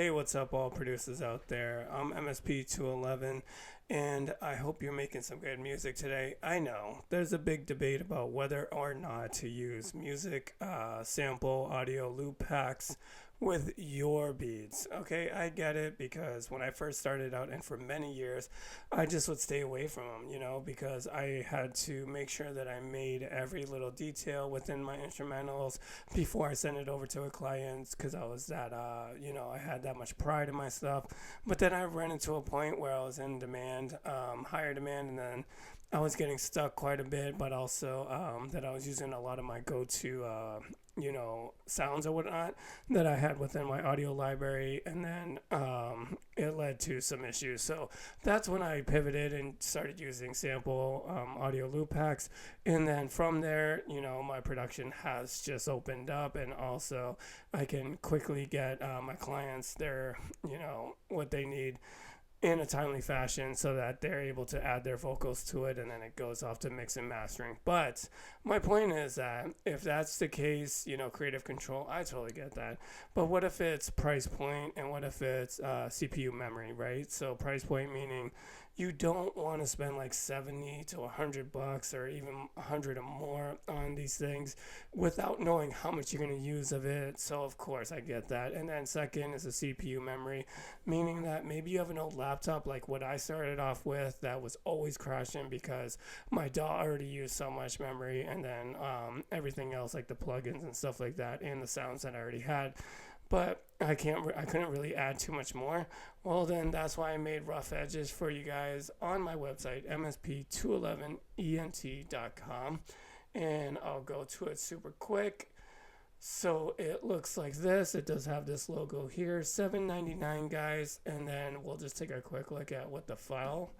Hey, what's up, all producers out there? I'm MSP211, and I hope you're making some good music today. I know there's a big debate about whether or not to use music, sample, audio loop packs with your beats. Okay, I get it because when I first started out, and for many years, I just would stay away from them, because I had to make sure that I made every little detail within my instrumentals before I sent it over to a client because I was that, I had that much pride in my stuff. But then I ran into a point where I was in demand, higher demand, and then I was getting stuck quite a bit, but also that I was using a lot of my go to, sounds or whatnot that I had within my audio library. And then it led to some issues. So that's when I pivoted and started using sample audio loop packs. And then from there, my production has just opened up. And also, I can quickly get my clients their, what they need in a timely fashion so that they're able to add their vocals to it, and then it goes off to mix and mastering. But my point is that if that's the case, creative control, I totally get that. But what if it's price point, and what if it's CPU memory, right? So price point meaning you don't want to spend like 70 to $100 or even 100 or more on these things without knowing how much you're going to use of it. So of course I get that. And then second is the CPU memory, meaning that maybe you have an old laptop like what I started off with that was always crashing because my DAW already used so much memory, and then everything else like the plugins and stuff like that and the sounds that I already had, but I couldn't really add too much more. Well, then that's why I made rough edges for you guys on my website, msp211ent.com, and I'll go to it super quick. So it looks like this. It does have this logo here, $7.99, guys, and then we'll just take a quick look at what the file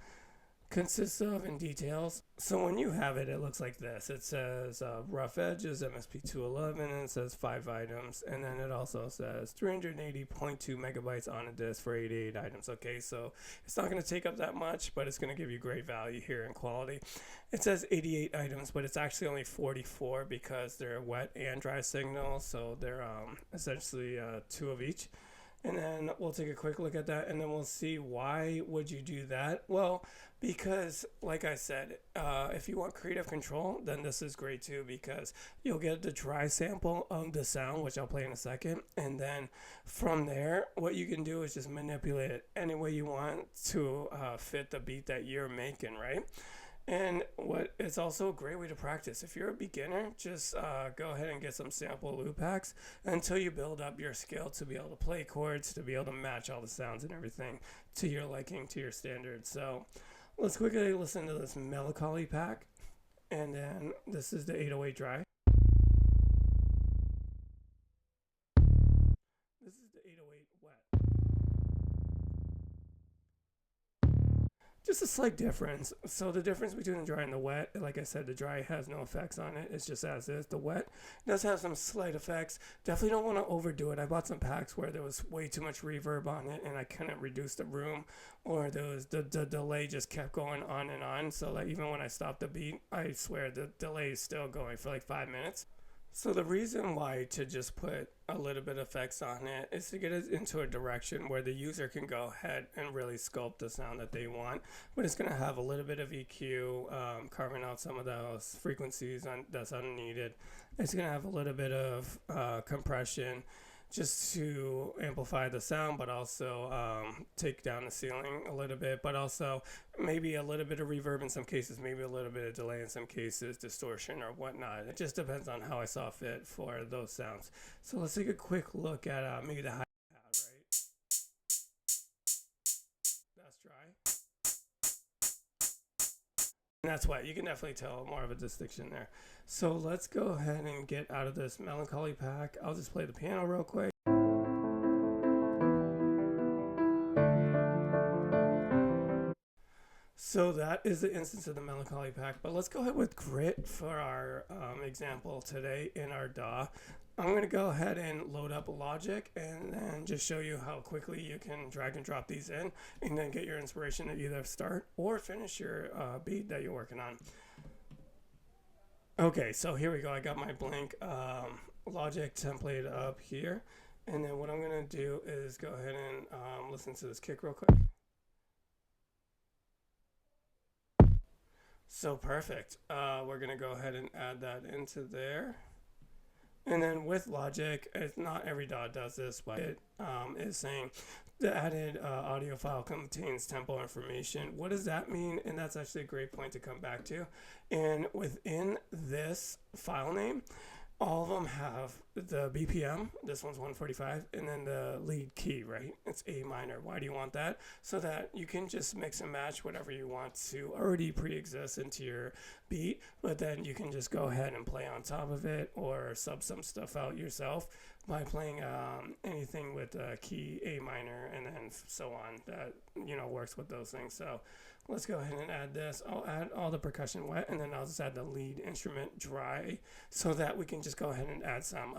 consists of in details. So when you have it, it looks like this. It says rough edges MSP211, and it says 5 items, and then it also says 380.2 megabytes on a disk for 88 items. Okay, so it's not going to take up that much, but it's going to give you great value here in quality. It says 88 items, but it's actually only 44 because they're wet and dry signals, so they're essentially 2 of each. And then we'll take a quick look at that, and then we'll see why would you do that. Well, because like I said, if you want creative control, then this is great too, because you'll get the dry sample of the sound, which I'll play in a second, and then from there what you can do is just manipulate it any way you want to fit the beat that you're making, right? And what it's also a great way to practice. If you're a beginner, just go ahead and get some sample loop packs until you build up your skill to be able to play chords, to be able to match all the sounds and everything to your liking, to your standards. So let's quickly listen to this Melancholy pack. And then this is the 808 dry. This is the 808 wet. Just a slight difference. So the difference between the dry and the wet, like I said, the dry has no effects on it. It's just as is. The wet does have some slight effects. Definitely don't want to overdo it. I bought some packs where there was way too much reverb on it, and I couldn't reduce the room, or there was the delay just kept going on and on. So like even when I stopped the beat, I swear the delay is still going for like 5 minutes. So the reason why to just put a little bit of effects on it is to get it into a direction where the user can go ahead and really sculpt the sound that they want, but it's going to have a little bit of EQ, carving out some of those frequencies that's unneeded. It's going to have a little bit of compression just to amplify the sound, but also take down the ceiling a little bit, but also maybe a little bit of reverb in some cases, maybe a little bit of delay in some cases, distortion or whatnot. It just depends on how I saw fit for those sounds. So let's take a quick look at maybe the hi-hat, right? That's dry. And that's why you can definitely tell more of a distinction there. So let's go ahead and get out of this Melancholy pack. I'll just play the piano real quick. So that is the instance of the Melancholy pack, but let's go ahead with Grit for our example today in our DAW. I'm going to go ahead and load up Logic and then just show you how quickly you can drag and drop these in and then get your inspiration to either start or finish your beat that you're working on. Okay, so here we go. I got my blank Logic template up here, And then what I'm going to do is go ahead and listen to this kick real quick. So perfect. We're going to go ahead and add that into there. And then with Logic, it's not every DAW does this, but it is saying the added audio file contains tempo information. What does that mean? And that's actually a great point to come back to. And within this file name, all of them have the BPM. This one's 145, and then the lead key, right? It's A minor. Why do you want that? So that you can just mix and match whatever you want to already pre-exist into your beat, but then you can just go ahead and play on top of it or sub some stuff out yourself by playing anything with key A minor and then so on that, you know, works with those things. So let's go ahead and add this. I'll add all the percussion wet, and then I'll just add the lead instrument dry so that we can just go ahead and add some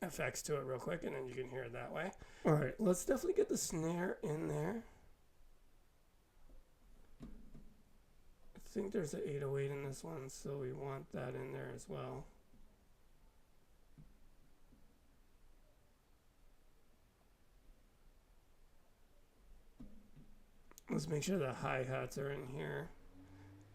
effects to it real quick, and then you can hear it that way. All right, let's definitely get the snare in there. I think there's an 808 in this one, so we want that in there as well. Let's make sure the hi-hats are in here.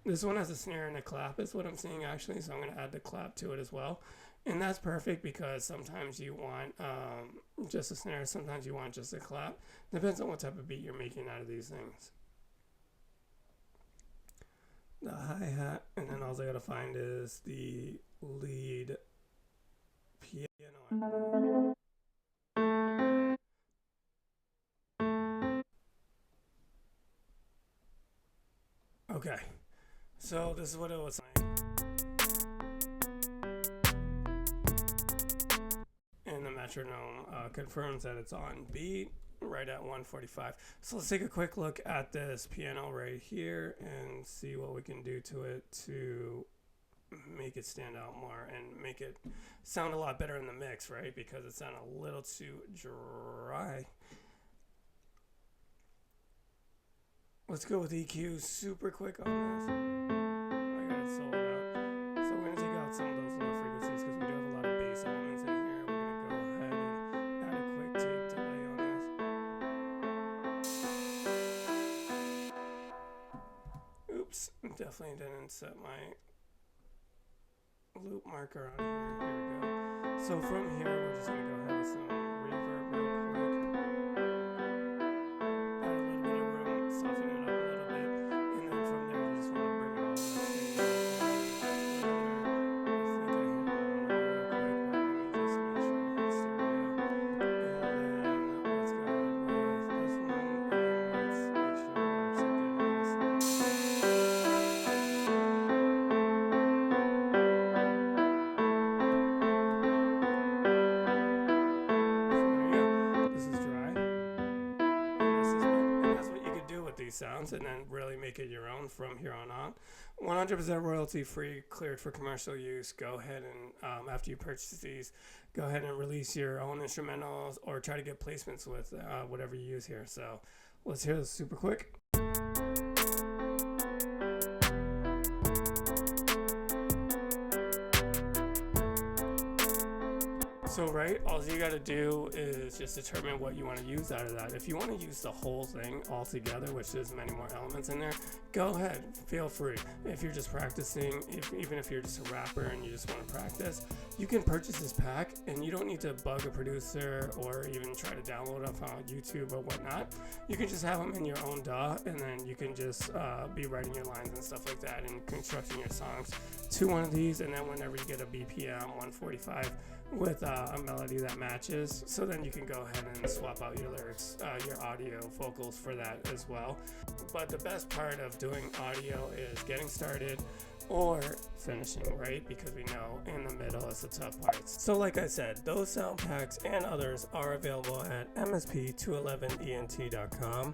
This one has a snare and a clap is what I'm seeing actually, so I'm going to add the clap to it as well. And that's perfect because sometimes you want just a snare, sometimes you want just a clap. Depends on what type of beat you're making out of these things. The hi-hat, and then all I got to find is the lead piano. Okay, so this is what it was like. And the metronome confirms that it's on beat right at 145. So let's take a quick look at this piano right here and see what we can do to it to make it stand out more and make it sound a lot better in the mix, right? Because it sounded a little too dry. Let's go with EQ super quick on this. I got it sold out. So we're going to take out some of those low frequencies because we do have a lot of bass elements in here. We're going to go ahead and add a quick tape delay on this. Oops, definitely didn't set my loop marker on here. Here we go. So from here, we're just going to go ahead with some reverb real quick. Sounds and then really make it your own from here on out. 100% royalty free, cleared for commercial use. Go ahead and after you purchase these, go ahead and release your own instrumentals or try to get placements with whatever you use here. So let's hear this super quick. So right, all you got to do is just determine what you want to use out of that. If you want to use the whole thing all together, which there's many more elements in there, go ahead, feel free. If you're just practicing, even if you're just a rapper and you just want to practice, you can purchase this pack and you don't need to bug a producer or even try to download it on YouTube or whatnot. You can just have them in your own DAW and then you can just be writing your lines and stuff like that and constructing your songs to one of these, and then whenever you get a BPM 145 with a melody that matches, so then you can go ahead and swap out your lyrics, your audio vocals for that as well. But the best part of doing audio is getting started or finishing, right? Because we know in the middle is the tough parts. So like I said, those sound packs and others are available at msp211ent.com,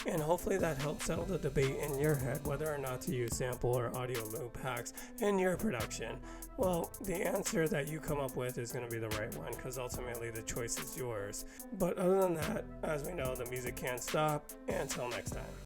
and hopefully that helps settle the debate in your head whether or not to use sample or audio loop packs in your production. Well, the answer that you come up with is going to be the right one because ultimately the choice is yours. But other than that, as we know, the music can't stop. Until next time.